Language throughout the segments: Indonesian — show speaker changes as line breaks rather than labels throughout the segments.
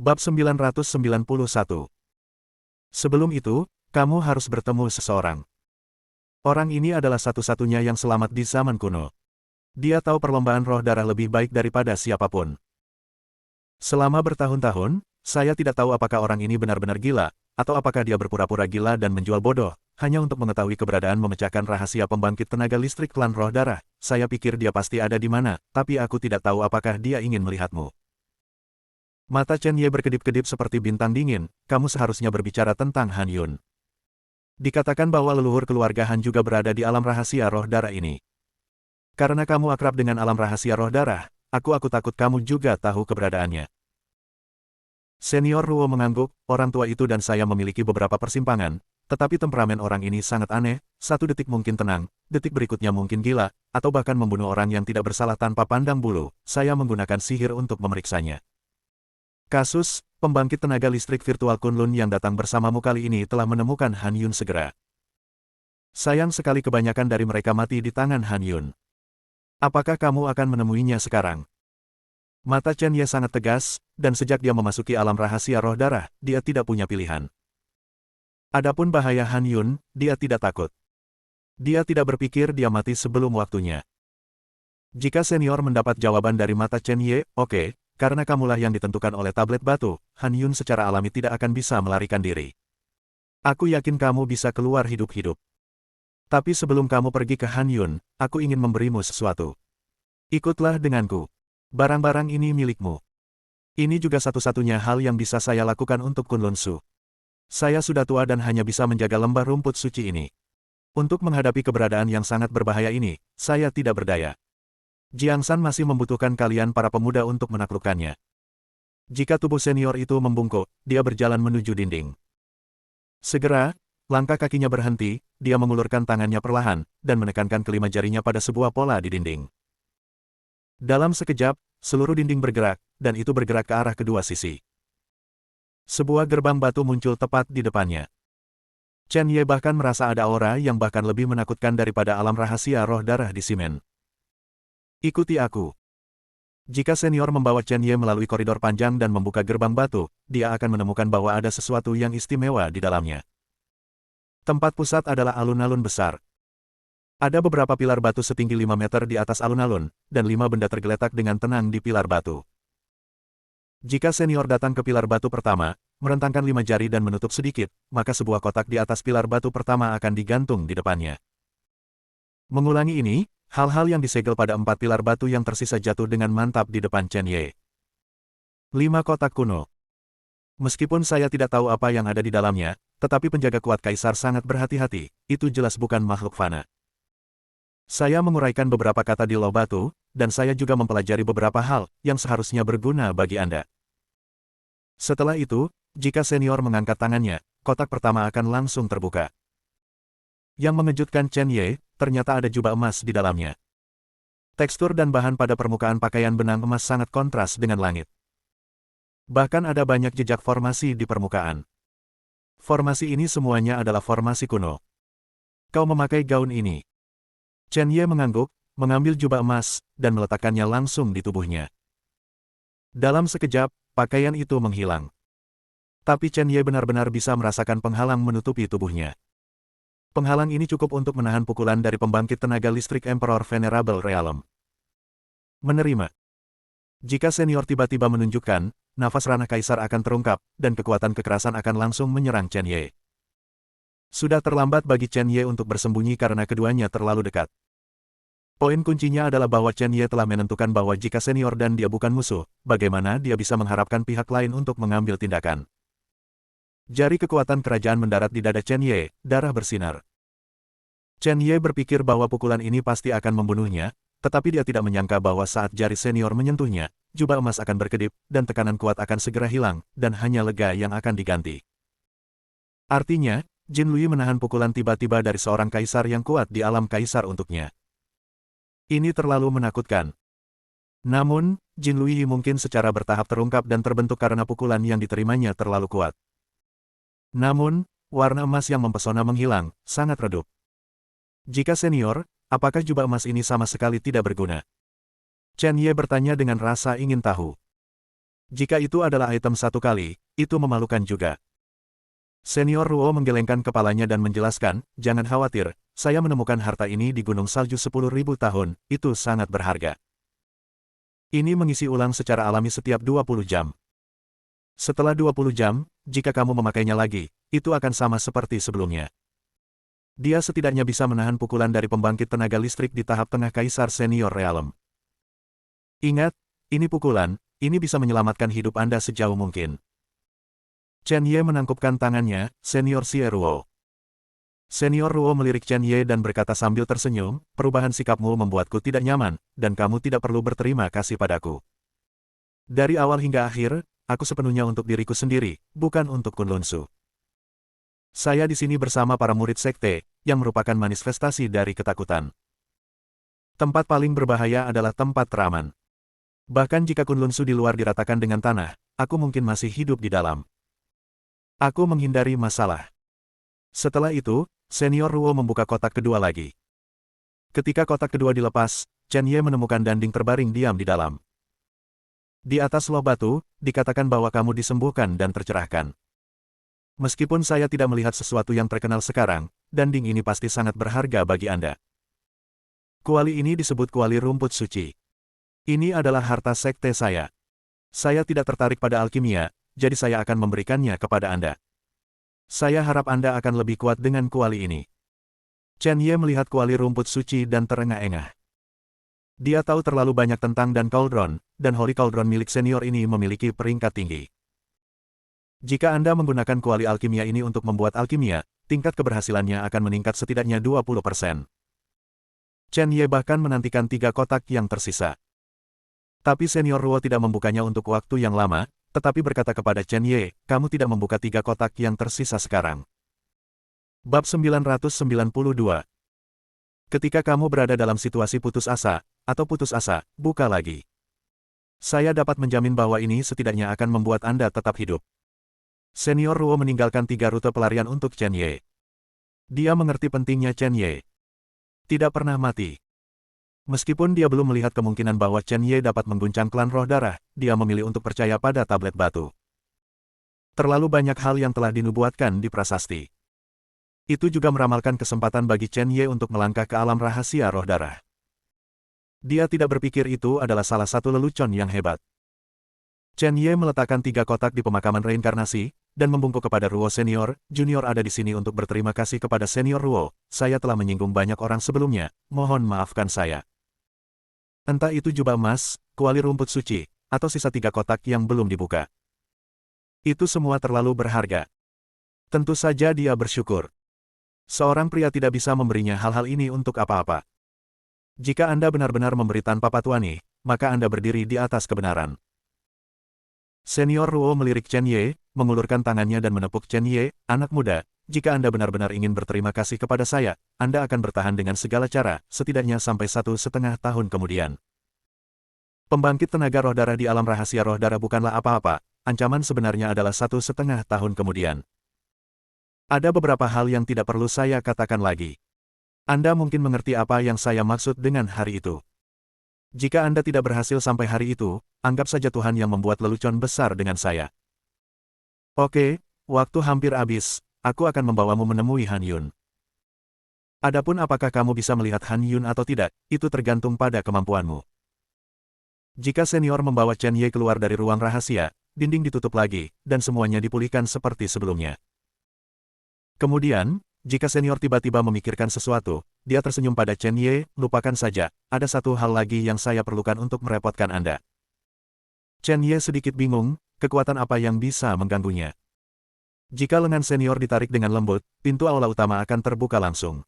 Bab 991. Sebelum itu, kamu harus bertemu seseorang. Orang ini adalah satu-satunya yang selamat di zaman kuno. Dia tahu perlombaan roh darah lebih baik daripada siapapun. Selama bertahun-tahun, saya tidak tahu apakah orang ini benar-benar gila, atau apakah dia berpura-pura gila dan menjual bodoh, hanya untuk mengetahui keberadaan memecahkan rahasia pembangkit tenaga listrik klan roh darah. Saya pikir dia pasti ada di mana, tapi aku tidak tahu apakah dia ingin melihatmu. Mata Chen Ye berkedip-kedip seperti bintang dingin, kamu seharusnya berbicara tentang Han Yun. Dikatakan bahwa leluhur keluarga Han juga berada di alam rahasia roh darah ini. Karena kamu akrab dengan alam rahasia roh darah, aku takut kamu juga tahu keberadaannya. Senior Ruo mengangguk, orang tua itu dan saya memiliki beberapa persimpangan, tetapi temperamen orang ini sangat aneh, satu detik mungkin tenang, detik berikutnya mungkin gila, atau bahkan membunuh orang yang tidak bersalah tanpa pandang bulu. Saya menggunakan sihir untuk memeriksanya. Kasus, pembangkit tenaga listrik virtual Kunlun yang datang bersamamu kali ini telah menemukan Han Yun segera. Sayang sekali kebanyakan dari mereka mati di tangan Han Yun. Apakah kamu akan menemuinya sekarang? Mata Chen Ye sangat tegas, dan sejak dia memasuki alam rahasia roh darah, dia tidak punya pilihan. Adapun bahaya Han Yun, dia tidak takut. Dia tidak berpikir dia mati sebelum waktunya. Jika senior mendapat jawaban dari mata Chen Ye, oke. Karena kamulah yang ditentukan oleh tablet batu, Han Yun secara alami tidak akan bisa melarikan diri. Aku yakin kamu bisa keluar hidup-hidup. Tapi sebelum kamu pergi ke Han Yun, aku ingin memberimu sesuatu. Ikutlah denganku. Barang-barang ini milikmu. Ini juga satu-satunya hal yang bisa saya lakukan untuk Kunlun Su. Saya sudah tua dan hanya bisa menjaga lembah rumput suci ini. Untuk menghadapi keberadaan yang sangat berbahaya ini, saya tidak berdaya. Jiang San masih membutuhkan kalian para pemuda untuk menaklukkannya. Jika tubuh senior itu membungkuk, dia berjalan menuju dinding. Segera, langkah kakinya berhenti, dia mengulurkan tangannya perlahan, dan menekankan kelima jarinya pada sebuah pola di dinding. Dalam sekejap, seluruh dinding bergerak, dan itu bergerak ke arah kedua sisi. Sebuah gerbang batu muncul tepat di depannya. Chen Ye bahkan merasa ada aura yang bahkan lebih menakutkan daripada alam rahasia roh darah di simen. Ikuti aku. Jika senior membawa Chen Ye melalui koridor panjang dan membuka gerbang batu, dia akan menemukan bahwa ada sesuatu yang istimewa di dalamnya. Tempat pusat adalah alun-alun besar. Ada beberapa pilar batu setinggi 5 meter di atas alun-alun, dan 5 benda tergeletak dengan tenang di pilar batu. Jika senior datang ke pilar batu pertama, merentangkan 5 jari dan menutup sedikit, maka sebuah kotak di atas pilar batu pertama akan digantung di depannya. Mengulangi ini, hal-hal yang disegel pada 4 pilar batu yang tersisa jatuh dengan mantap di depan Chen Ye. 5 kotak kuno. Meskipun saya tidak tahu apa yang ada di dalamnya, tetapi penjaga kuat kaisar sangat berhati-hati, itu jelas bukan makhluk fana. Saya menguraikan beberapa kata di loh batu, dan saya juga mempelajari beberapa hal yang seharusnya berguna bagi Anda. Setelah itu, jika senior mengangkat tangannya, kotak pertama akan langsung terbuka. Yang mengejutkan Chen Ye, ternyata ada jubah emas di dalamnya. Tekstur dan bahan pada permukaan pakaian benang emas sangat kontras dengan langit. Bahkan ada banyak jejak formasi di permukaan. Formasi ini semuanya adalah formasi kuno. Kau memakai gaun ini. Chen Ye mengangguk, mengambil jubah emas, dan meletakkannya langsung di tubuhnya. Dalam sekejap, pakaian itu menghilang. Tapi Chen Ye benar-benar bisa merasakan penghalang menutupi tubuhnya. Penghalang ini cukup untuk menahan pukulan dari pembangkit tenaga listrik Emperor Venerable Realm. Menerima. Jika senior tiba-tiba menunjukkan, nafas ranah kaisar akan terungkap, dan kekuatan kekerasan akan langsung menyerang Chen Ye. Sudah terlambat bagi Chen Ye untuk bersembunyi karena keduanya terlalu dekat. Poin kuncinya adalah bahwa Chen Ye telah menentukan bahwa jika senior dan dia bukan musuh, bagaimana dia bisa mengharapkan pihak lain untuk mengambil tindakan. Jari kekuatan kerajaan mendarat di dada Chen Ye, darah bersinar. Chen Ye berpikir bahwa pukulan ini pasti akan membunuhnya, tetapi dia tidak menyangka bahwa saat jari senior menyentuhnya, jubah emas akan berkedip, dan tekanan kuat akan segera hilang, dan hanya lega yang akan diganti. Artinya, Jin Lui menahan pukulan tiba-tiba dari seorang kaisar yang kuat di alam kaisar untuknya. Ini terlalu menakutkan. Namun, Jin Lui mungkin secara bertahap terungkap dan terbentuk karena pukulan yang diterimanya terlalu kuat. Namun, warna emas yang mempesona menghilang, sangat redup. Jika senior, apakah jubah emas ini sama sekali tidak berguna? Chen Ye bertanya dengan rasa ingin tahu. Jika itu adalah item satu kali, itu memalukan juga. Senior Ruo menggelengkan kepalanya dan menjelaskan, jangan khawatir, saya menemukan harta ini di Gunung Salju 10.000 tahun, itu sangat berharga. Ini mengisi ulang secara alami setiap 20 jam. Setelah 20 jam, jika kamu memakainya lagi, itu akan sama seperti sebelumnya. Dia setidaknya bisa menahan pukulan dari pembangkit tenaga listrik di tahap tengah Kaisar Senior Realm. Ingat, ini pukulan, ini bisa menyelamatkan hidup Anda sejauh mungkin. Chen Ye menangkupkan tangannya, Senior Xie Ruo. Senior Ruo melirik Chen Ye dan berkata sambil tersenyum, perubahan sikapmu membuatku tidak nyaman, dan kamu tidak perlu berterima kasih padaku. Dari awal hingga akhir, aku sepenuhnya untuk diriku sendiri, bukan untuk Kunlun Su. Saya di sini bersama para murid sekte, yang merupakan manifestasi dari ketakutan. Tempat paling berbahaya adalah tempat teraman. Bahkan jika Kunlun Su di luar diratakan dengan tanah, aku mungkin masih hidup di dalam. Aku menghindari masalah. Setelah itu, Senior Ruo membuka kotak kedua lagi. Ketika kotak kedua dilepas, Chen Ye menemukan Danding terbaring diam di dalam. Di atas loh batu, dikatakan bahwa kamu disembuhkan dan tercerahkan. Meskipun saya tidak melihat sesuatu yang terkenal sekarang, Danding ini pasti sangat berharga bagi Anda. Kuali ini disebut kuali rumput suci. Ini adalah harta sekte saya. Saya tidak tertarik pada alkimia, jadi saya akan memberikannya kepada Anda. Saya harap Anda akan lebih kuat dengan kuali ini. Chen Ye melihat kuali rumput suci dan terengah-engah. Dia tahu terlalu banyak tentang Dan Cauldron, dan Holy Cauldron milik senior ini memiliki peringkat tinggi. Jika Anda menggunakan kuali alkimia ini untuk membuat alkimia, tingkat keberhasilannya akan meningkat setidaknya 20%. Chen Ye bahkan menantikan 3 kotak yang tersisa. Tapi Senior Ruo tidak membukanya untuk waktu yang lama, tetapi berkata kepada Chen Ye, kamu tidak membuka 3 kotak yang tersisa sekarang. Bab 992. Ketika kamu berada dalam situasi putus asa, buka lagi. Saya dapat menjamin bahwa ini setidaknya akan membuat Anda tetap hidup. Senior Ruo meninggalkan 3 rute pelarian untuk Chen Ye. Dia mengerti pentingnya Chen Ye. Tidak pernah mati. Meskipun dia belum melihat kemungkinan bahwa Chen Ye dapat mengguncang klan roh darah, dia memilih untuk percaya pada tablet batu. Terlalu banyak hal yang telah dinubuatkan di prasasti. Itu juga meramalkan kesempatan bagi Chen Ye untuk melangkah ke alam rahasia roh darah. Dia tidak berpikir itu adalah salah satu lelucon yang hebat. Chen Ye meletakkan 3 kotak di pemakaman reinkarnasi, dan membungkuk kepada Ruo Senior, Junior ada di sini untuk berterima kasih kepada Senior Ruo, saya telah menyinggung banyak orang sebelumnya, mohon maafkan saya. Entah itu jubah emas, kuali rumput suci, atau sisa 3 kotak yang belum dibuka. Itu semua terlalu berharga. Tentu saja dia bersyukur. Seorang pria tidak bisa memberinya hal-hal ini untuk apa-apa. Jika Anda benar-benar memberi tanpa patuani, maka Anda berdiri di atas kebenaran. Senior Ruo melirik Chen Ye, mengulurkan tangannya dan menepuk Chen Ye, anak muda, jika Anda benar-benar ingin berterima kasih kepada saya, Anda akan bertahan dengan segala cara, setidaknya sampai 1,5 tahun kemudian. Pembangkit tenaga roh darah di alam rahasia roh darah bukanlah apa-apa, ancaman sebenarnya adalah 1,5 tahun kemudian. Ada beberapa hal yang tidak perlu saya katakan lagi. Anda mungkin mengerti apa yang saya maksud dengan hari itu. Jika Anda tidak berhasil sampai hari itu, anggap saja Tuhan yang membuat lelucon besar dengan saya. Oke, waktu hampir habis, aku akan membawamu menemui Han Yun. Adapun apakah kamu bisa melihat Han Yun atau tidak, itu tergantung pada kemampuanmu. Jika senior membawa Chen Ye keluar dari ruang rahasia, dinding ditutup lagi, dan semuanya dipulihkan seperti sebelumnya. Kemudian, jika senior tiba-tiba memikirkan sesuatu, dia tersenyum pada Chen Ye, lupakan saja, ada satu hal lagi yang saya perlukan untuk merepotkan Anda. Chen Ye sedikit bingung, kekuatan apa yang bisa mengganggunya. Jika lengan senior ditarik dengan lembut, pintu aula utama akan terbuka langsung.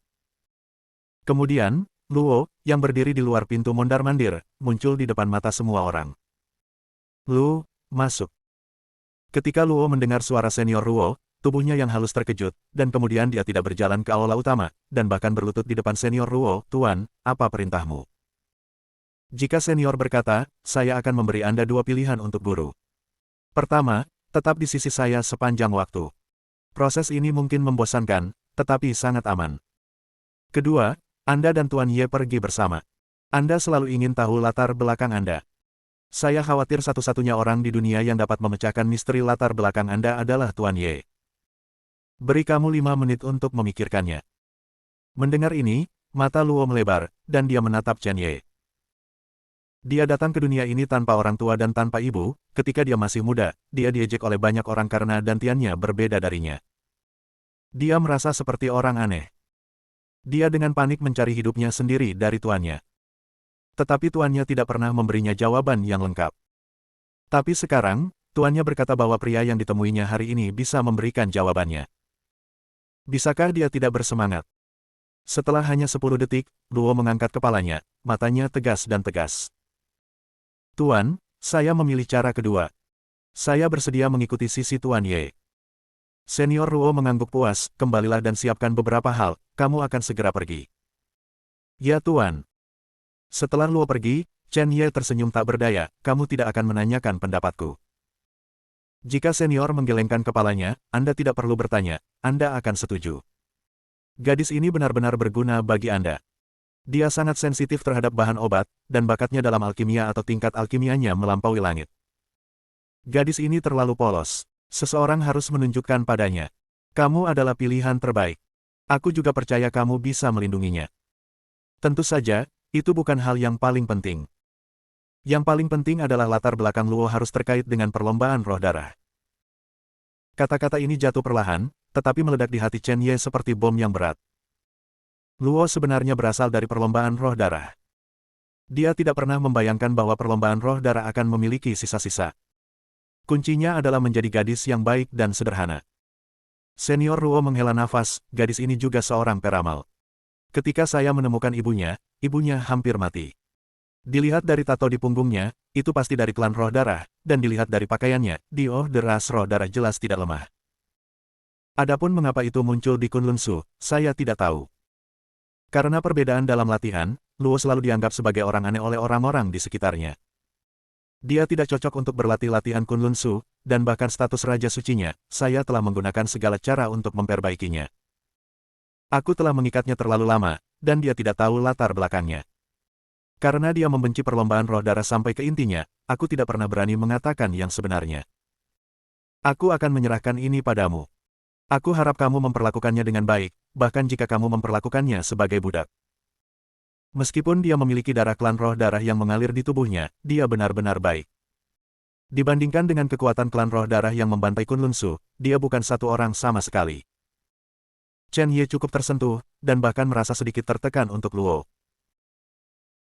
Kemudian, Luo, yang berdiri di luar pintu mondar-mandir, muncul di depan mata semua orang. Luo, masuk. Ketika Luo mendengar suara senior Luo, tubuhnya yang halus terkejut, dan kemudian dia tidak berjalan ke aula utama, dan bahkan berlutut di depan senior Luo, Tuan, apa perintahmu? Jika senior berkata, saya akan memberi Anda 2 pilihan untuk guru. Pertama, tetap di sisi saya sepanjang waktu. Proses ini mungkin membosankan, tetapi sangat aman. Kedua, Anda dan Tuan Ye pergi bersama. Anda selalu ingin tahu latar belakang Anda. Saya khawatir satu-satunya orang di dunia yang dapat memecahkan misteri latar belakang Anda adalah Tuan Ye. Beri kamu 5 menit untuk memikirkannya. Mendengar ini, mata Luo melebar, dan dia menatap Chen Ye. Dia datang ke dunia ini tanpa orang tua dan tanpa ibu. Ketika dia masih muda, dia diejek oleh banyak orang karena dantiannya berbeda darinya. Dia merasa seperti orang aneh. Dia dengan panik mencari hidupnya sendiri dari tuannya. Tetapi tuannya tidak pernah memberinya jawaban yang lengkap. Tapi sekarang, tuannya berkata bahwa pria yang ditemuinya hari ini bisa memberikan jawabannya. Bisakah dia tidak bersemangat? Setelah hanya 10 detik, Luo mengangkat kepalanya, matanya tegas dan tegas. Tuan, saya memilih cara kedua. Saya bersedia mengikuti sisi Tuan Ye. Senior Luo mengangguk puas, kembalilah dan siapkan beberapa hal, kamu akan segera pergi. Ya Tuan. Setelah Luo pergi, Chen Ye tersenyum tak berdaya, kamu tidak akan menanyakan pendapatku. Jika senior menggelengkan kepalanya, Anda tidak perlu bertanya, Anda akan setuju. Gadis ini benar-benar berguna bagi Anda. Dia sangat sensitif terhadap bahan obat, dan bakatnya dalam alkimia atau tingkat alkimianya melampaui langit. Gadis ini terlalu polos. Seseorang harus menunjukkan padanya. Kamu adalah pilihan terbaik. Aku juga percaya kamu bisa melindunginya. Tentu saja, itu bukan hal yang paling penting. Yang paling penting adalah latar belakang Luo harus terkait dengan perlombaan roh darah. Kata-kata ini jatuh perlahan, tetapi meledak di hati Chen Ye seperti bom yang berat. Luo sebenarnya berasal dari perlombaan roh darah. Dia tidak pernah membayangkan bahwa perlombaan roh darah akan memiliki sisa-sisa. Kuncinya adalah menjadi gadis yang baik dan sederhana. Senior Luo menghela nafas, gadis ini juga seorang peramal. Ketika saya menemukan ibunya hampir mati. Dilihat dari tato di punggungnya, itu pasti dari klan roh darah, dan dilihat dari pakaiannya, deras roh darah jelas tidak lemah. Adapun mengapa itu muncul di Kunlun Su, saya tidak tahu. Karena perbedaan dalam latihan, Luo selalu dianggap sebagai orang aneh oleh orang-orang di sekitarnya. Dia tidak cocok untuk berlatih latihan Kunlun Su, dan bahkan status Raja Sucinya, saya telah menggunakan segala cara untuk memperbaikinya. Aku telah mengikatnya terlalu lama, dan dia tidak tahu latar belakangnya. Karena dia membenci perlombaan roh darah sampai ke intinya, aku tidak pernah berani mengatakan yang sebenarnya. Aku akan menyerahkan ini padamu. Aku harap kamu memperlakukannya dengan baik, bahkan jika kamu memperlakukannya sebagai budak. Meskipun dia memiliki darah klan roh darah yang mengalir di tubuhnya, dia benar-benar baik. Dibandingkan dengan kekuatan klan roh darah yang membantai Kunlun Su, dia bukan satu orang sama sekali. Chen Ye cukup tersentuh, dan bahkan merasa sedikit tertekan untuk Luo.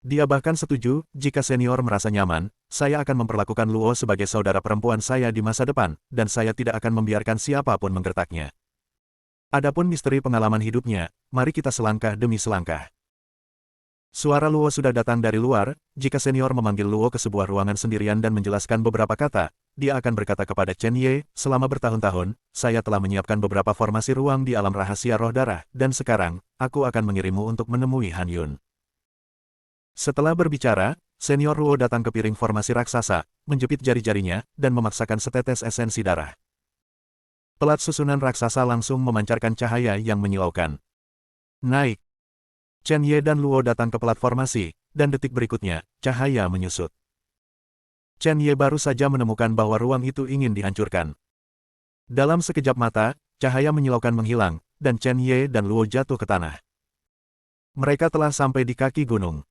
Dia bahkan setuju, jika senior merasa nyaman, saya akan memperlakukan Luo sebagai saudara perempuan saya di masa depan, dan saya tidak akan membiarkan siapapun menggertaknya. Adapun misteri pengalaman hidupnya, mari kita selangkah demi selangkah. Suara Luo sudah datang dari luar, jika senior memanggil Luo ke sebuah ruangan sendirian dan menjelaskan beberapa kata, dia akan berkata kepada Chen Ye, selama bertahun-tahun, saya telah menyiapkan beberapa formasi ruang di alam rahasia roh darah, dan sekarang, aku akan mengirimmu untuk menemui Han Yun. Setelah berbicara, senior Luo datang ke piring formasi raksasa, menjepit jari-jarinya, dan memaksakan setetes esensi darah. Pelat susunan raksasa langsung memancarkan cahaya yang menyilaukan. Naik. Chen Ye dan Luo datang ke pelat formasi, dan detik berikutnya, cahaya menyusut. Chen Ye baru saja menemukan bahwa ruang itu ingin dihancurkan. Dalam sekejap mata, cahaya menyilaukan menghilang, dan Chen Ye dan Luo jatuh ke tanah. Mereka telah sampai di kaki gunung.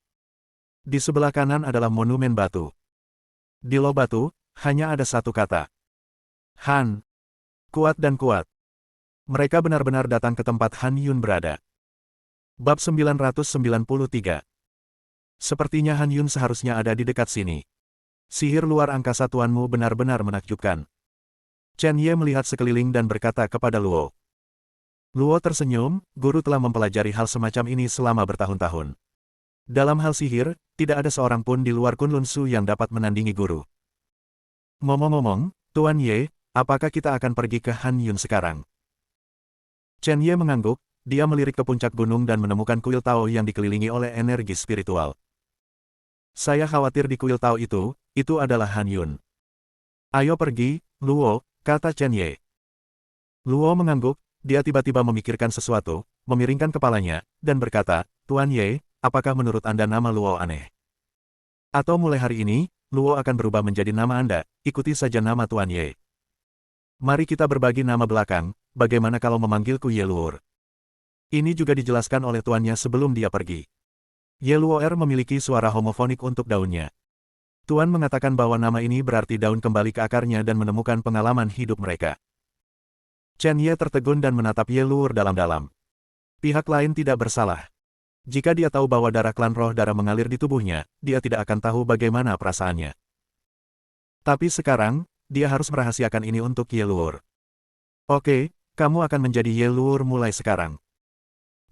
Di sebelah kanan adalah monumen batu. Di loh batu, hanya ada satu kata. Han. Kuat dan kuat. Mereka benar-benar datang ke tempat Han Yun berada. Bab 993. Sepertinya Han Yun seharusnya ada di dekat sini. Sihir luar angkasa tuanmu benar-benar menakjubkan. Chen Ye melihat sekeliling dan berkata kepada Luo. Luo tersenyum, guru telah mempelajari hal semacam ini selama bertahun-tahun. Dalam hal sihir, tidak ada seorang pun di luar Kunlun Su yang dapat menandingi guru. Ngomong-ngomong, Tuan Ye, apakah kita akan pergi ke Han Yun sekarang? Chen Ye mengangguk, dia melirik ke puncak gunung dan menemukan kuil Tao yang dikelilingi oleh energi spiritual. Saya khawatir di kuil Tao itu adalah Han Yun. Ayo pergi, Luo, kata Chen Ye. Luo mengangguk, dia tiba-tiba memikirkan sesuatu, memiringkan kepalanya, dan berkata, Tuan Ye, apakah menurut Anda nama Luo aneh? Atau mulai hari ini, Luo akan berubah menjadi nama Anda, ikuti saja nama Tuan Ye. Mari kita berbagi nama belakang, bagaimana kalau memanggilku Ye Luor? Ini juga dijelaskan oleh tuannya sebelum dia pergi. Ye Luor memiliki suara homofonik untuk daunnya. Tuan mengatakan bahwa nama ini berarti daun kembali ke akarnya dan menemukan pengalaman hidup mereka. Chen Ye tertegun dan menatap Ye Luor dalam-dalam. Pihak lain tidak bersalah. Jika dia tahu bahwa darah klan roh darah mengalir di tubuhnya, dia tidak akan tahu bagaimana perasaannya. Tapi sekarang, dia harus merahasiakan ini untuk Ye Luor. Oke, kamu akan menjadi Ye Luor mulai sekarang.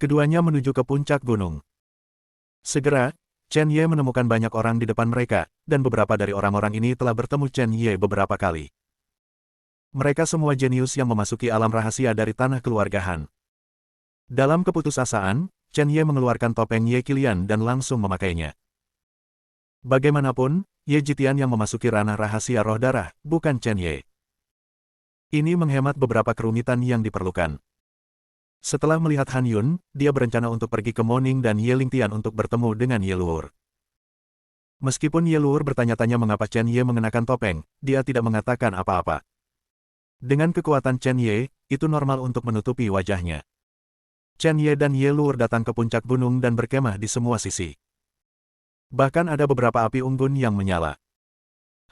Keduanya menuju ke puncak gunung. Segera, Chen Ye menemukan banyak orang di depan mereka, dan beberapa dari orang-orang ini telah bertemu Chen Ye beberapa kali. Mereka semua jenius yang memasuki alam rahasia dari tanah keluarga Han. Dalam keputusasaan, Chen Ye mengeluarkan topeng Ye Qilian dan langsung memakainya. Bagaimanapun, Ye Jitian yang memasuki ranah rahasia roh darah, bukan Chen Ye. Ini menghemat beberapa kerumitan yang diperlukan. Setelah melihat Han Yun, dia berencana untuk pergi ke Moning dan Ye Lingtian untuk bertemu dengan Ye Luor. Meskipun Ye Luor bertanya-tanya mengapa Chen Ye mengenakan topeng, dia tidak mengatakan apa-apa. Dengan kekuatan Chen Ye, itu normal untuk menutupi wajahnya. Chen Ye dan Ye Luor datang ke puncak gunung dan berkemah di semua sisi. Bahkan ada beberapa api unggun yang menyala.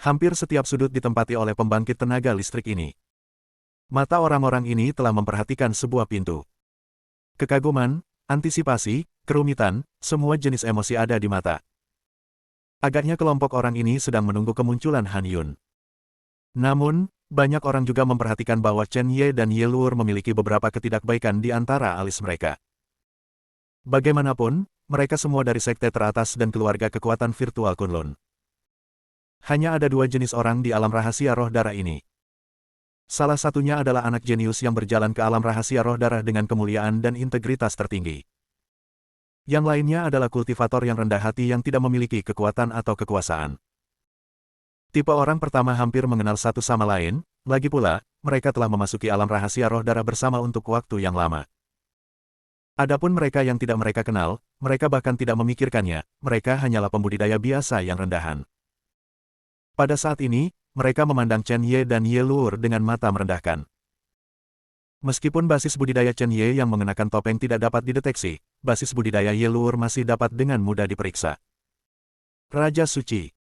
Hampir setiap sudut ditempati oleh pembangkit tenaga listrik ini. Mata orang-orang ini telah memperhatikan sebuah pintu. Kekaguman, antisipasi, kerumitan, semua jenis emosi ada di mata. Agaknya kelompok orang ini sedang menunggu kemunculan Han Yun. Namun, banyak orang juga memperhatikan bahwa Chen Ye dan Ye Luor memiliki beberapa ketidakbaikan di antara alis mereka. Bagaimanapun, mereka semua dari sekte teratas dan keluarga kekuatan virtual Kunlun. Hanya ada dua jenis orang di alam rahasia roh darah ini. Salah satunya adalah anak jenius yang berjalan ke alam rahasia roh darah dengan kemuliaan dan integritas tertinggi. Yang lainnya adalah kultivator yang rendah hati yang tidak memiliki kekuatan atau kekuasaan. Tipe orang pertama hampir mengenal satu sama lain, lagi pula, mereka telah memasuki alam rahasia roh darah bersama untuk waktu yang lama. Adapun mereka yang tidak mereka kenal, mereka bahkan tidak memikirkannya, mereka hanyalah pembudidaya biasa yang rendahan. Pada saat ini, mereka memandang Chen Ye dan Ye Luor dengan mata merendahkan. Meskipun basis budidaya Chen Ye yang mengenakan topeng tidak dapat dideteksi, basis budidaya Ye Luor masih dapat dengan mudah diperiksa. Raja Suci.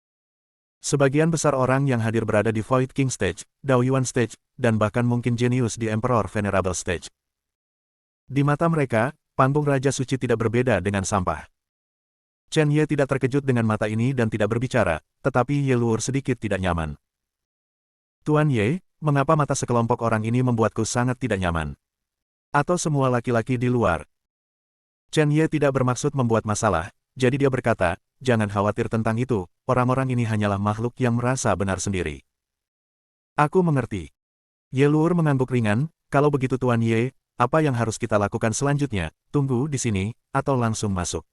Sebagian besar orang yang hadir berada di Void King Stage, Dao Yuan Stage, dan bahkan mungkin jenius di Emperor Venerable Stage. Di mata mereka, panggung Raja Suci tidak berbeda dengan sampah. Chen Ye tidak terkejut dengan mata ini dan tidak berbicara, tetapi Ye Luor sedikit tidak nyaman. Tuan Ye, mengapa mata sekelompok orang ini membuatku sangat tidak nyaman? Atau semua laki-laki di luar? Chen Ye tidak bermaksud membuat masalah, jadi dia berkata, jangan khawatir tentang itu, orang-orang ini hanyalah makhluk yang merasa benar sendiri. Aku mengerti. Ye Luor mengangguk ringan, kalau begitu Tuan Ye, apa yang harus kita lakukan selanjutnya, tunggu di sini, atau langsung masuk.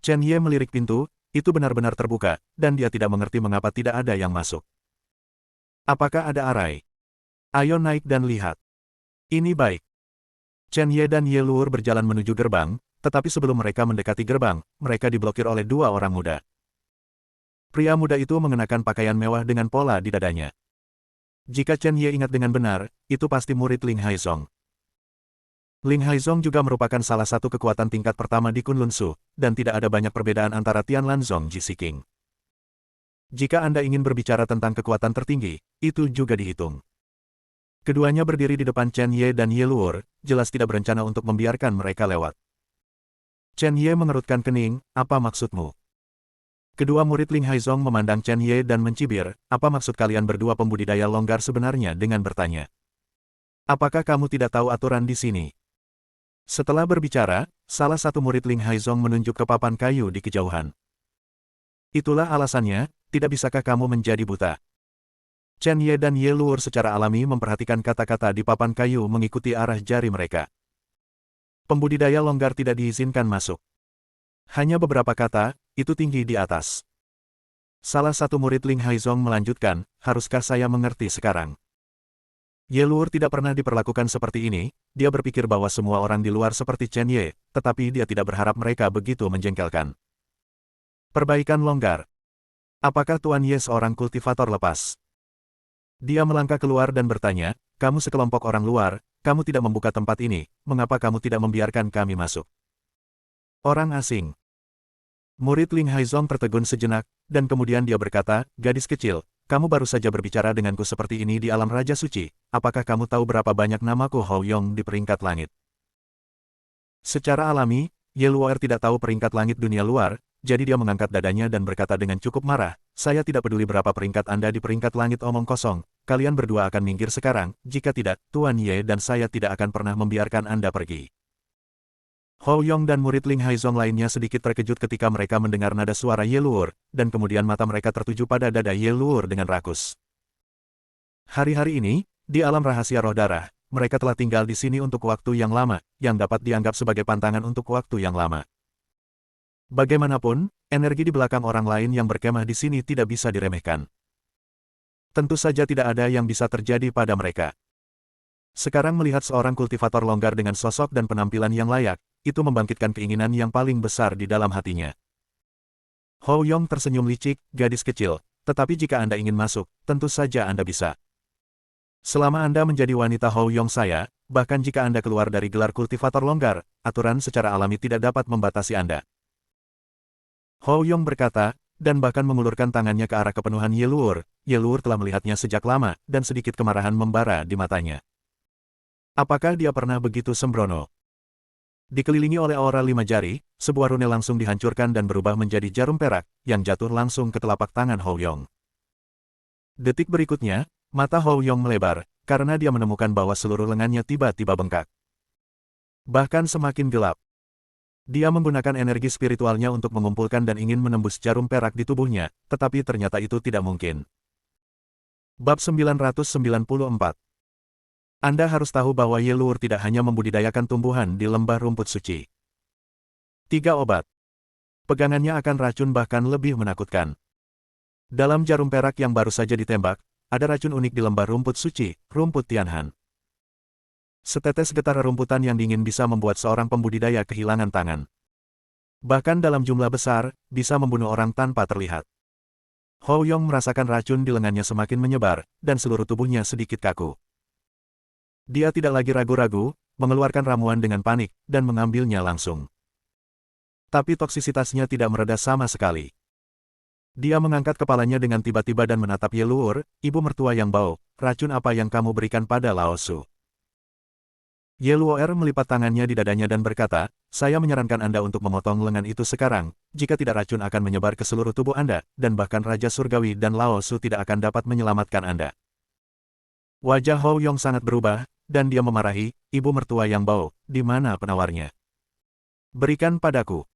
Chen Ye melirik pintu, itu benar-benar terbuka, dan dia tidak mengerti mengapa tidak ada yang masuk. Apakah ada arai? Ayo naik dan lihat. Ini baik. Chen Ye dan Ye Luor berjalan menuju gerbang, tetapi sebelum mereka mendekati gerbang, mereka diblokir oleh dua orang muda. Pria muda itu mengenakan pakaian mewah dengan pola di dadanya. Jika Chen Ye ingat dengan benar, itu pasti murid Ling Haizong. Ling Haizong juga merupakan salah satu kekuatan tingkat pertama di Kunlun Su, dan tidak ada banyak perbedaan antara Tian Lanzong Ji King. Jika Anda ingin berbicara tentang kekuatan tertinggi, itu juga dihitung. Keduanya berdiri di depan Chen Ye dan Ye Luor, jelas tidak berencana untuk membiarkan mereka lewat. Chen Ye mengerutkan kening, apa maksudmu? Kedua murid Ling Haizong memandang Chen Ye dan mencibir, apa maksud kalian berdua pembudidaya longgar sebenarnya dengan bertanya? Apakah kamu tidak tahu aturan di sini? Setelah berbicara, salah satu murid Ling Haizong menunjuk ke papan kayu di kejauhan. Itulah alasannya, tidak bisakah kamu menjadi buta? Chen Ye dan Ye Luor secara alami memperhatikan kata-kata di papan kayu mengikuti arah jari mereka. Pembudidaya longgar tidak diizinkan masuk. Hanya beberapa kata, itu tinggi di atas. Salah satu murid Ling Haizong melanjutkan, haruskah saya mengerti sekarang? Ye Luor tidak pernah diperlakukan seperti ini, dia berpikir bahwa semua orang di luar seperti Chen Ye, tetapi dia tidak berharap mereka begitu menjengkelkan. Perbaikan longgar. Apakah Tuan Ye seorang kultivator lepas? Dia melangkah keluar dan bertanya, kamu sekelompok orang luar, kamu tidak membuka tempat ini, mengapa kamu tidak membiarkan kami masuk? Orang asing. Murid Ling Haizong tertegun sejenak, dan kemudian dia berkata, gadis kecil, kamu baru saja berbicara denganku seperti ini di alam Raja Suci, apakah kamu tahu berapa banyak namaku Hou Yong di peringkat langit? Secara alami, Ye Luo'er tidak tahu peringkat langit dunia luar, jadi dia mengangkat dadanya dan berkata dengan cukup marah, saya tidak peduli berapa peringkat Anda di peringkat langit omong kosong, kalian berdua akan minggir sekarang, jika tidak, Tuan Ye dan saya tidak akan pernah membiarkan Anda pergi. Hou Yong dan murid Ling Haizong lainnya sedikit terkejut ketika mereka mendengar nada suara Ye Luo'er, dan kemudian mata mereka tertuju pada dada Ye Luo'er dengan rakus. Hari-hari ini, di alam rahasia roh darah, mereka telah tinggal di sini untuk waktu yang lama, yang dapat dianggap sebagai pantangan untuk waktu yang lama. Bagaimanapun, energi di belakang orang lain yang berkemah di sini tidak bisa diremehkan. Tentu saja tidak ada yang bisa terjadi pada mereka. Sekarang melihat seorang kultivator longgar dengan sosok dan penampilan yang layak, itu membangkitkan keinginan yang paling besar di dalam hatinya. Hou Yong tersenyum licik, gadis kecil, tetapi jika Anda ingin masuk, tentu saja Anda bisa. Selama Anda menjadi wanita Hou Yong saya, bahkan jika Anda keluar dari gelar kultivator longgar, aturan secara alami tidak dapat membatasi Anda. Hou Yong berkata, dan bahkan mengulurkan tangannya ke arah kepenuhan Ye Luo'er. Ye Luo'er telah melihatnya sejak lama, dan sedikit kemarahan membara di matanya. Apakah dia pernah begitu sembrono? Dikelilingi oleh aura 5 jari, sebuah rune langsung dihancurkan dan berubah menjadi jarum perak, yang jatuh langsung ke telapak tangan Hou Yong. Detik berikutnya, mata Hou Yong melebar, karena dia menemukan bahwa seluruh lengannya tiba-tiba bengkak. Bahkan semakin gelap. Dia menggunakan energi spiritualnya untuk mengumpulkan dan ingin menembus jarum perak di tubuhnya, tetapi ternyata itu tidak mungkin. Bab 994. Anda harus tahu bahwa Ye Luo'er tidak hanya membudidayakan tumbuhan di lembah rumput suci. 3 obat. Pegangannya akan racun bahkan lebih menakutkan. Dalam jarum perak yang baru saja ditembak, ada racun unik di lembah rumput suci, rumput Tianhan. Setetes getar rumputan yang dingin bisa membuat seorang pembudidaya kehilangan tangan. Bahkan dalam jumlah besar, bisa membunuh orang tanpa terlihat. Hou Yong merasakan racun di lengannya semakin menyebar, dan seluruh tubuhnya sedikit kaku. Dia tidak lagi ragu-ragu, mengeluarkan ramuan dengan panik, dan mengambilnya langsung. Tapi toksisitasnya tidak mereda sama sekali. Dia mengangkat kepalanya dengan tiba-tiba dan menatap Ye Luo'er, ibu mertua yang bau, racun apa yang kamu berikan pada Lao Su? Ye Luo'er melipat tangannya di dadanya dan berkata, saya menyarankan Anda untuk memotong lengan itu sekarang, jika tidak racun akan menyebar ke seluruh tubuh Anda, dan bahkan Raja Surgawi dan Lao Su tidak akan dapat menyelamatkan Anda. Wajah Hou Yong sangat berubah, dan dia memarahi, ibu mertua yang bau, di mana penawarnya? Berikan padaku.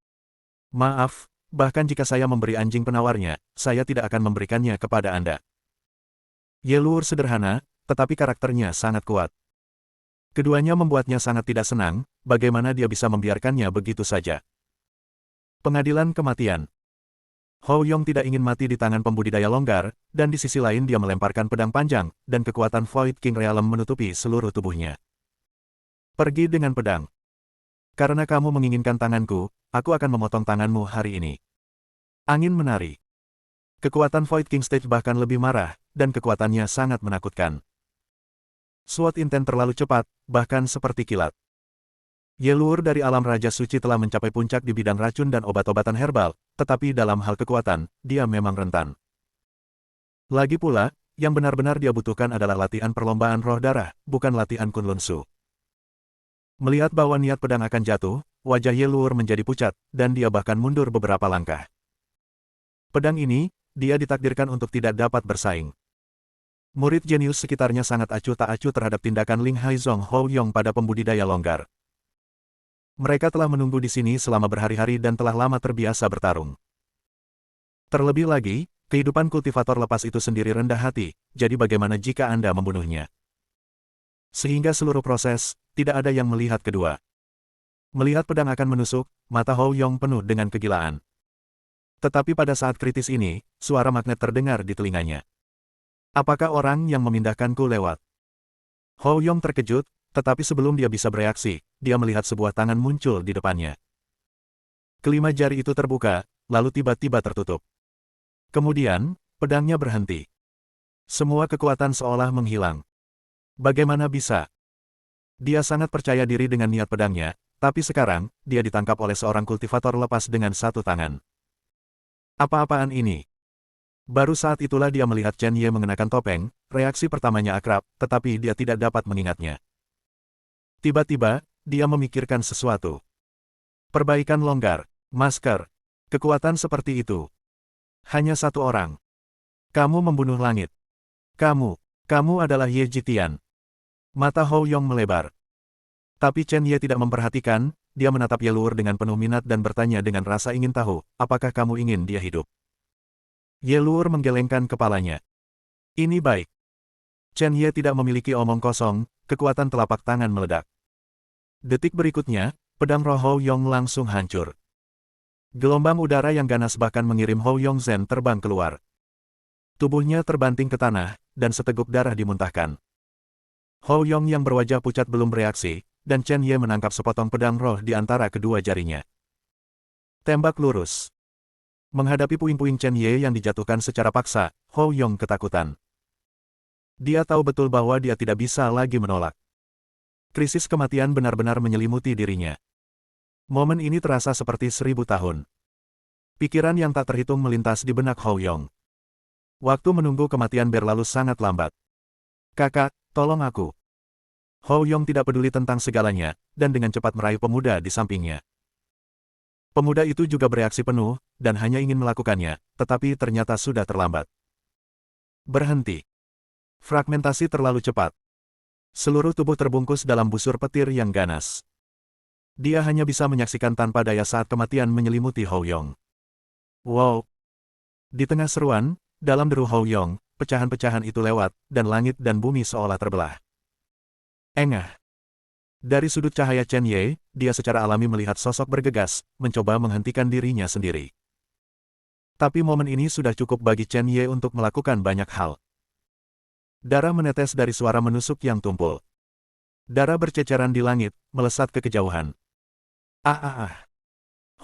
Maaf, bahkan jika saya memberi anjing penawarnya, saya tidak akan memberikannya kepada Anda. Ye Luo'er sederhana, tetapi karakternya sangat kuat. Keduanya membuatnya sangat tidak senang, bagaimana dia bisa membiarkannya begitu saja. Pengadilan kematian. Hou Yong tidak ingin mati di tangan pembudidaya longgar, dan di sisi lain dia melemparkan pedang panjang, dan kekuatan Void King Realm menutupi seluruh tubuhnya. Pergi dengan pedang. Karena kamu menginginkan tanganku, aku akan memotong tanganmu hari ini. Angin menari. Kekuatan Void King Stage bahkan lebih marah, dan kekuatannya sangat menakutkan. Sword Intent terlalu cepat, bahkan seperti kilat. Ye Luo'er dari alam Raja Suci telah mencapai puncak di bidang racun dan obat-obatan herbal, tetapi dalam hal kekuatan, dia memang rentan. Lagi pula, yang benar-benar dia butuhkan adalah latihan perlombaan roh darah, bukan latihan Kunlun Su. Melihat bahwa niat pedang akan jatuh, wajah Ye Luo'er menjadi pucat, dan dia bahkan mundur beberapa langkah. Pedang ini, dia ditakdirkan untuk tidak dapat bersaing. Murid jenius sekitarnya sangat acuh tak acuh terhadap tindakan Ling Haizong Hou Yong pada pembudidaya longgar. Mereka telah menunggu di sini selama berhari-hari dan telah lama terbiasa bertarung. Terlebih lagi, kehidupan kultivator lepas itu sendiri rendah hati, jadi bagaimana jika Anda membunuhnya? Sehingga seluruh proses, tidak ada yang melihat kedua. Melihat pedang akan menusuk, mata Hou Yong penuh dengan kegilaan. Tetapi pada saat kritis ini, suara magnet terdengar di telinganya. Apakah orang yang memindahkanku lewat? Hou Yong terkejut, tetapi sebelum dia bisa bereaksi, dia melihat sebuah tangan muncul di depannya. Kelima jari itu terbuka, lalu tiba-tiba tertutup. Kemudian, pedangnya berhenti. Semua kekuatan seolah menghilang. Bagaimana bisa? Dia sangat percaya diri dengan niat pedangnya, tapi sekarang, dia ditangkap oleh seorang kultivator lepas dengan satu tangan. Apa-apaan ini? Baru saat itulah dia melihat Chen Ye mengenakan topeng, reaksi pertamanya akrab, tetapi dia tidak dapat mengingatnya. Tiba-tiba, dia memikirkan sesuatu. Perbaikan longgar, masker, kekuatan seperti itu. Hanya satu orang. Kamu membunuh langit. Kamu adalah Ye Jitian. Mata Hou Yong melebar. Tapi Chen Ye tidak memperhatikan, dia menatap Ye Luer dengan penuh minat dan bertanya dengan rasa ingin tahu, apakah kamu ingin dia hidup? Ye Luer menggelengkan kepalanya. Ini baik. Chen Ye tidak memiliki omong kosong, kekuatan telapak tangan meledak. Detik berikutnya, pedang roh Hou Yong langsung hancur. Gelombang udara yang ganas bahkan mengirim Hou Yong Zhen terbang keluar. Tubuhnya terbanting ke tanah, dan seteguk darah dimuntahkan. Hou Yong yang berwajah pucat belum bereaksi, dan Chen Ye menangkap sepotong pedang roh di antara kedua jarinya. Tembak lurus. Menghadapi puing-puing Chen Ye yang dijatuhkan secara paksa, Hou Yong ketakutan. Dia tahu betul bahwa dia tidak bisa lagi menolak. Krisis kematian benar-benar menyelimuti dirinya. Momen ini terasa seperti 1000 tahun. Pikiran yang tak terhitung melintas di benak Hou Yong. Waktu menunggu kematian berlalu sangat lambat. Kakak, tolong aku. Hou Yong tidak peduli tentang segalanya, dan dengan cepat meraih pemuda di sampingnya. Pemuda itu juga bereaksi penuh, dan hanya ingin melakukannya, tetapi ternyata sudah terlambat. Berhenti. Fragmentasi terlalu cepat. Seluruh tubuh terbungkus dalam busur petir yang ganas. Dia hanya bisa menyaksikan tanpa daya saat kematian menyelimuti Hou Yong. Wow! Di tengah seruan, dalam deru Hou Yong, pecahan-pecahan itu lewat, dan langit dan bumi seolah terbelah. Engah! Dari sudut cahaya Chen Ye, dia secara alami melihat sosok bergegas, mencoba menghentikan dirinya sendiri. Tapi momen ini sudah cukup bagi Chen Ye untuk melakukan banyak hal. Darah menetes dari suara menusuk yang tumpul. Darah berceceran di langit, melesat ke kejauhan.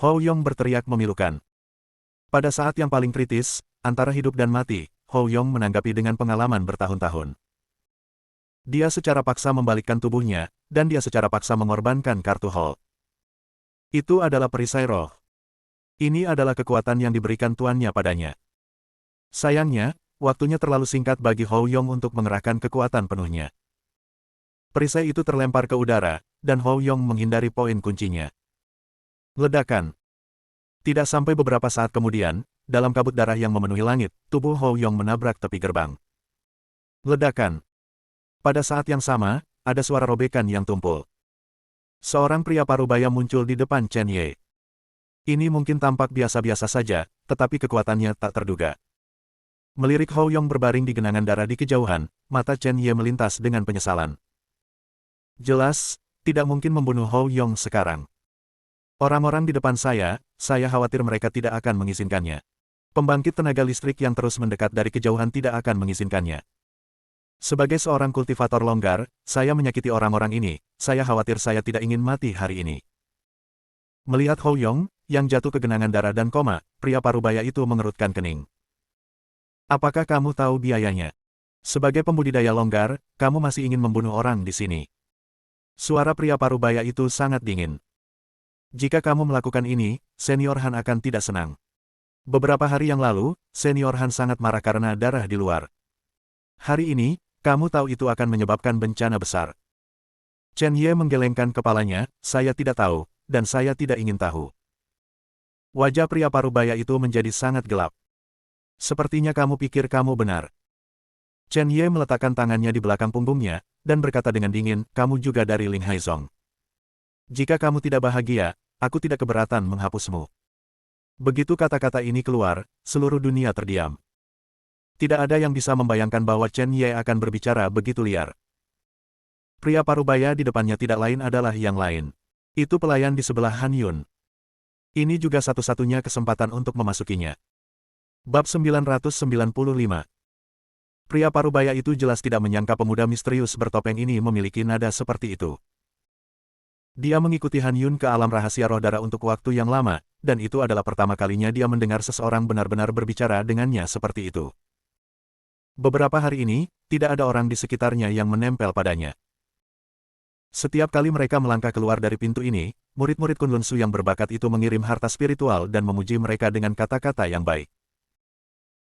Hou Yong berteriak memilukan. Pada saat yang paling kritis, antara hidup dan mati, Hou Yong menanggapi dengan pengalaman bertahun-tahun. Dia secara paksa membalikkan tubuhnya, dan dia secara paksa mengorbankan kartu Hall. Itu adalah perisai roh. Ini adalah kekuatan yang diberikan tuannya padanya. Sayangnya, waktunya terlalu singkat bagi Hou Yong untuk mengerahkan kekuatan penuhnya. Perisai itu terlempar ke udara, dan Hou Yong menghindari poin kuncinya. Ledakan. Tidak sampai beberapa saat kemudian, dalam kabut darah yang memenuhi langit, tubuh Hou Yong menabrak tepi gerbang. Ledakan. Pada saat yang sama, ada suara robekan yang tumpul. Seorang pria parubaya muncul di depan Chen Ye. Ini mungkin tampak biasa-biasa saja, tetapi kekuatannya tak terduga. Melirik Hou Yong berbaring di genangan darah di kejauhan, mata Chen Ye melintas dengan penyesalan. Jelas, tidak mungkin membunuh Hou Yong sekarang. Orang-orang di depan saya khawatir mereka tidak akan mengizinkannya. Pembangkit tenaga listrik yang terus mendekat dari kejauhan tidak akan mengizinkannya. Sebagai seorang kultivator longgar, saya menyakiti orang-orang ini, saya khawatir saya tidak ingin mati hari ini. Melihat Hou Yong, yang jatuh ke genangan darah dan koma, pria parubaya itu mengerutkan kening. Apakah kamu tahu biayanya? Sebagai pembudidaya longgar, kamu masih ingin membunuh orang di sini. Suara pria parubaya itu sangat dingin. Jika kamu melakukan ini, Senior Han akan tidak senang. Beberapa hari yang lalu, Senior Han sangat marah karena darah di luar. Hari ini, kamu tahu itu akan menyebabkan bencana besar. Chen Ye menggelengkan kepalanya, saya tidak tahu, dan saya tidak ingin tahu. Wajah pria parubaya itu menjadi sangat gelap. Sepertinya kamu pikir kamu benar. Chen Ye meletakkan tangannya di belakang punggungnya, dan berkata dengan dingin, kamu juga dari Ling Haizong. Jika kamu tidak bahagia, aku tidak keberatan menghapusmu. Begitu kata-kata ini keluar, seluruh dunia terdiam. Tidak ada yang bisa membayangkan bahwa Chen Ye akan berbicara begitu liar. Pria parubaya di depannya tidak lain adalah yang lain. Itu pelayan di sebelah Han Yun. Ini juga satu-satunya kesempatan untuk memasukinya. Bab 995. Pria parubaya itu jelas tidak menyangka pemuda misterius bertopeng ini memiliki nada seperti itu. Dia mengikuti Han Yun ke alam rahasia roh darah untuk waktu yang lama, dan itu adalah pertama kalinya dia mendengar seseorang benar-benar berbicara dengannya seperti itu. Beberapa hari ini, tidak ada orang di sekitarnya yang menempel padanya. Setiap kali mereka melangkah keluar dari pintu ini, murid-murid Kunlun Su yang berbakat itu mengirim harta spiritual dan memuji mereka dengan kata-kata yang baik.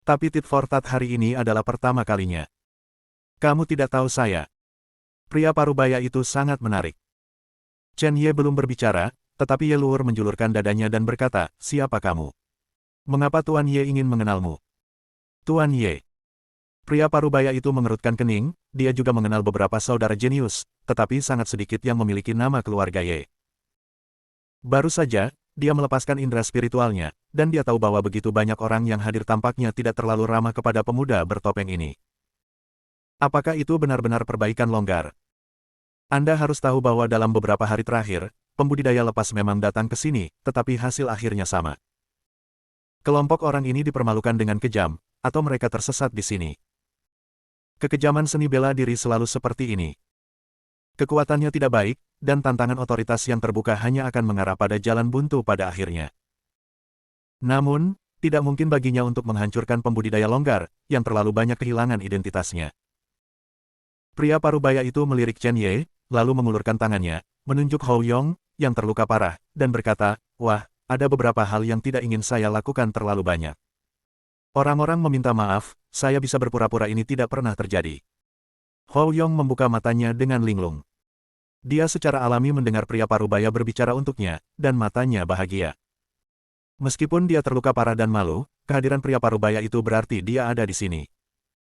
Tapi tit for tat hari ini adalah pertama kalinya. Kamu tidak tahu saya. Pria parubaya itu sangat menarik. Chen Ye belum berbicara, tetapi Ye Luor menjulurkan dadanya dan berkata, siapa kamu? Mengapa Tuan Ye ingin mengenalmu? Tuan Ye. Pria parubaya itu mengerutkan kening, dia juga mengenal beberapa saudara jenius, tetapi sangat sedikit yang memiliki nama keluarga Ye. Baru saja, dia melepaskan indera spiritualnya, dan dia tahu bahwa begitu banyak orang yang hadir tampaknya tidak terlalu ramah kepada pemuda bertopeng ini. Apakah itu benar-benar perbaikan longgar? Anda harus tahu bahwa dalam beberapa hari terakhir, pembudidaya lepas memang datang ke sini, tetapi hasil akhirnya sama. Kelompok orang ini dipermalukan dengan kejam, atau mereka tersesat di sini. Kekejaman seni bela diri selalu seperti ini. Kekuatannya tidak baik, dan tantangan otoritas yang terbuka hanya akan mengarah pada jalan buntu pada akhirnya. Namun, tidak mungkin baginya untuk menghancurkan pembudidaya longgar, yang terlalu banyak kehilangan identitasnya. Pria parubaya itu melirik Chen Ye, lalu mengulurkan tangannya, menunjuk Hou Yong, yang terluka parah, dan berkata, wah, ada beberapa hal yang tidak ingin saya lakukan terlalu banyak. Orang-orang meminta maaf, saya bisa berpura-pura ini tidak pernah terjadi. Hou Yong membuka matanya dengan linglung. Dia secara alami mendengar pria parubaya berbicara untuknya, dan matanya bahagia. Meskipun dia terluka parah dan malu, kehadiran pria parubaya itu berarti dia ada di sini.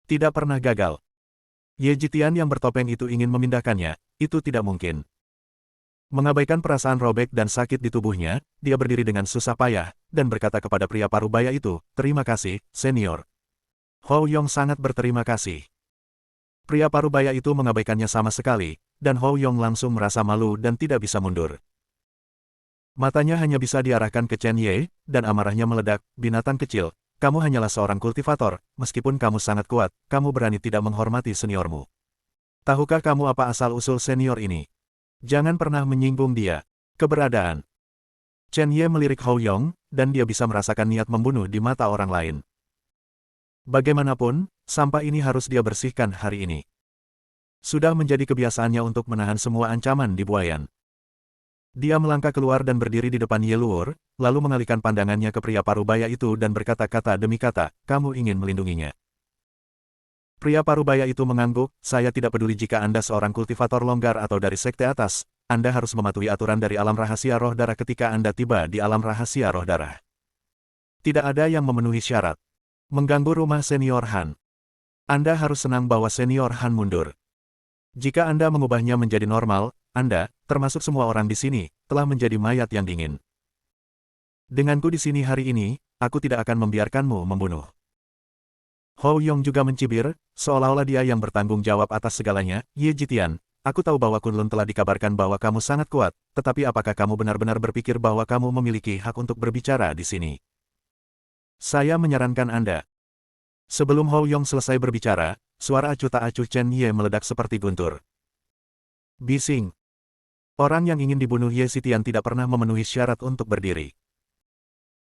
Tidak pernah gagal. Ye Jitian yang bertopeng itu ingin memindahkannya, itu tidak mungkin. Mengabaikan perasaan robek dan sakit di tubuhnya, dia berdiri dengan susah payah, dan berkata kepada pria parubaya itu, terima kasih, senior. Hou Yong sangat berterima kasih. Pria parubaya itu mengabaikannya sama sekali, dan Hou Yong langsung merasa malu dan tidak bisa mundur. Matanya hanya bisa diarahkan ke Chen Ye, dan amarahnya meledak, binatang kecil. Kamu hanyalah seorang kultivator, meskipun kamu sangat kuat, kamu berani tidak menghormati seniormu. Tahukah kamu apa asal-usul senior ini? Jangan pernah menyinggung dia. Keberadaan. Chen Ye melirik Hou Yong, dan dia bisa merasakan niat membunuh di mata orang lain. Bagaimanapun, sampah ini harus dia bersihkan hari ini. Sudah menjadi kebiasaannya untuk menahan semua ancaman di buayan. Dia melangkah keluar dan berdiri di depan Ye Luor, lalu mengalihkan pandangannya ke pria parubaya itu dan berkata kata demi kata, kamu ingin melindunginya. Pria parubaya itu mengangguk, saya tidak peduli jika Anda seorang kultivator longgar atau dari sekte atas, Anda harus mematuhi aturan dari alam rahasia roh darah ketika Anda tiba di alam rahasia roh darah. Tidak ada yang memenuhi syarat. Mengganggu rumah senior Han. Anda harus senang bahwa senior Han mundur. Jika Anda mengubahnya menjadi normal, Anda, termasuk semua orang di sini, telah menjadi mayat yang dingin. Denganku di sini hari ini, aku tidak akan membiarkanmu membunuh. Hou Yong juga mencibir, seolah-olah dia yang bertanggung jawab atas segalanya. Ye Jitian, aku tahu bahwa Kunlun telah dikabarkan bahwa kamu sangat kuat, tetapi apakah kamu benar-benar berpikir bahwa kamu memiliki hak untuk berbicara di sini? Saya menyarankan Anda. Sebelum Hou Yong selesai berbicara, suara acuh tak acuh Chen Ye meledak seperti guntur. Bising. Orang yang ingin dibunuh Ye Jitian tidak pernah memenuhi syarat untuk berdiri.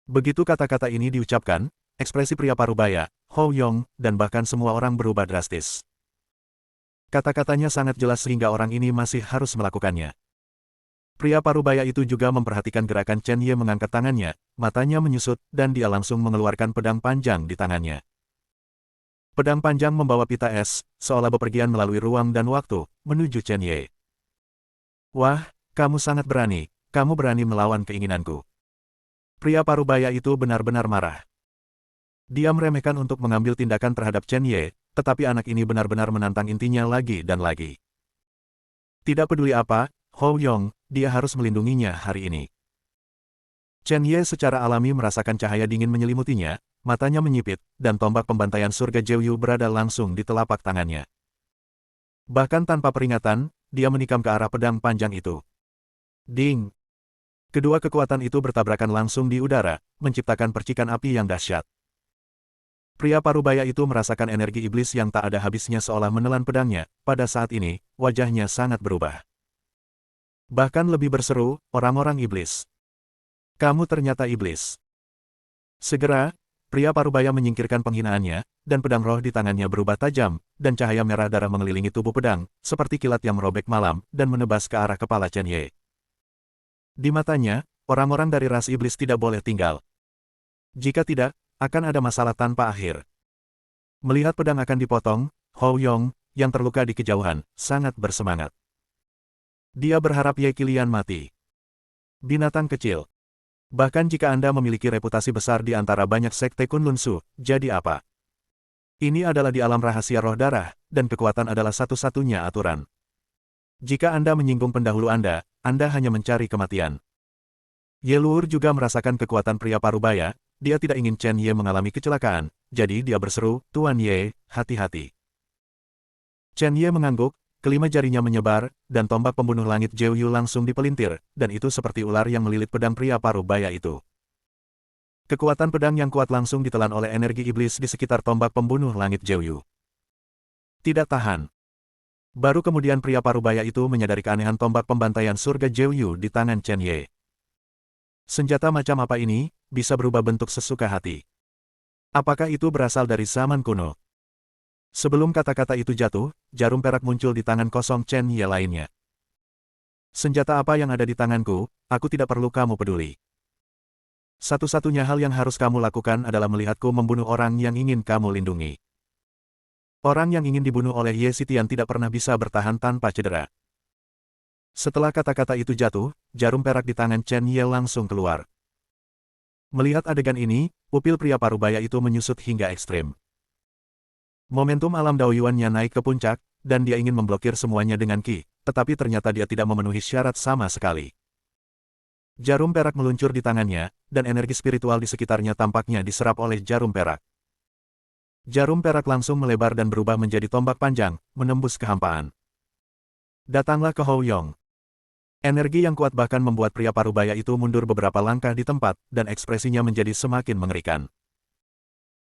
Begitu kata-kata ini diucapkan, ekspresi pria parubaya, Hou Yong, dan bahkan semua orang berubah drastis. Kata-katanya sangat jelas sehingga orang ini masih harus melakukannya. Pria parubaya itu juga memperhatikan gerakan Chen Ye mengangkat tangannya, matanya menyusut, dan dia langsung mengeluarkan pedang panjang di tangannya. Pedang panjang membawa pita es, seolah bepergian melalui ruang dan waktu, menuju Chen Ye. Wah, kamu sangat berani, kamu berani melawan keinginanku. Pria parubaya itu benar-benar marah. Dia meremehkan untuk mengambil tindakan terhadap Chen Ye, tetapi anak ini benar-benar menantang intinya lagi dan lagi. Tidak peduli apa, Hou Yong, dia harus melindunginya hari ini. Chen Ye secara alami merasakan cahaya dingin menyelimutinya, matanya menyipit, dan tombak pembantaian surga Jiuyu berada langsung di telapak tangannya. Bahkan tanpa peringatan, dia menikam ke arah pedang panjang itu. Ding! Kedua kekuatan itu bertabrakan langsung di udara, menciptakan percikan api yang dahsyat. Pria parubaya itu merasakan energi iblis yang tak ada habisnya seolah menelan pedangnya. Pada saat ini, wajahnya sangat berubah. Bahkan lebih berseru, orang-orang iblis. Kamu ternyata iblis. Segera, pria parubaya menyingkirkan penghinaannya, dan pedang roh di tangannya berubah tajam, dan cahaya merah darah mengelilingi tubuh pedang, seperti kilat yang merobek malam, dan menebas ke arah kepala Chen Ye. Di matanya, orang-orang dari ras iblis tidak boleh tinggal. Jika tidak, akan ada masalah tanpa akhir. Melihat pedang akan dipotong, Hou Yong, yang terluka di kejauhan, sangat bersemangat. Dia berharap Ye Qilian mati. Binatang kecil. Bahkan jika Anda memiliki reputasi besar di antara banyak sekte Kunlun Su, jadi apa? Ini adalah di alam rahasia roh darah, dan kekuatan adalah satu-satunya aturan. Jika Anda menyinggung pendahulu Anda hanya mencari kematian. Ye Luur juga merasakan kekuatan pria parubaya, dia tidak ingin Chen Ye mengalami kecelakaan, jadi dia berseru, Tuan Ye, hati-hati. Chen Ye mengangguk, kelima jarinya menyebar, dan tombak pembunuh langit Jiu Yu langsung dipelintir, dan itu seperti ular yang melilit pedang pria parubaya itu. Kekuatan pedang yang kuat langsung ditelan oleh energi iblis di sekitar tombak pembunuh langit Jiu Yu. Tidak tahan. Baru kemudian pria parubaya itu menyadari keanehan tombak pembantaian surga Jiu Yu di tangan Chen Ye. Senjata macam apa ini, bisa berubah bentuk sesuka hati. Apakah itu berasal dari zaman kuno? Sebelum kata-kata itu jatuh, jarum perak muncul di tangan kosong Chen Ye lainnya. Senjata apa yang ada di tanganku, aku tidak perlu kamu peduli. Satu-satunya hal yang harus kamu lakukan adalah melihatku membunuh orang yang ingin kamu lindungi. Orang yang ingin dibunuh oleh Ye Xitian tidak pernah bisa bertahan tanpa cedera. Setelah kata-kata itu jatuh, jarum perak di tangan Chen Ye langsung keluar. Melihat adegan ini, pupil pria parubaya itu menyusut hingga ekstrim. Momentum alam Daoyuannya naik ke puncak, dan dia ingin memblokir semuanya dengan Qi, tetapi ternyata dia tidak memenuhi syarat sama sekali. Jarum perak meluncur di tangannya, dan energi spiritual di sekitarnya tampaknya diserap oleh jarum perak. Jarum perak langsung melebar dan berubah menjadi tombak panjang, menembus kehampaan. Datanglah ke Hou Yong. Energi yang kuat bahkan membuat pria parubaya itu mundur beberapa langkah di tempat, dan ekspresinya menjadi semakin mengerikan.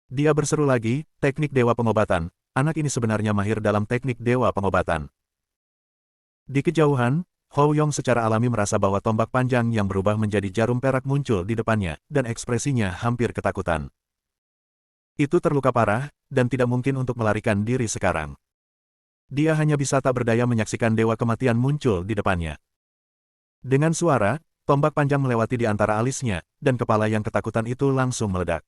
Dia berseru lagi, teknik dewa pengobatan, anak ini sebenarnya mahir dalam teknik dewa pengobatan. Di kejauhan, Hou Yong secara alami merasa bahwa tombak panjang yang berubah menjadi jarum perak muncul di depannya, dan ekspresinya hampir ketakutan. Itu terluka parah, dan tidak mungkin untuk melarikan diri sekarang. Dia hanya bisa tak berdaya menyaksikan dewa kematian muncul di depannya. Dengan suara, tombak panjang melewati di antara alisnya, dan kepala yang ketakutan itu langsung meledak.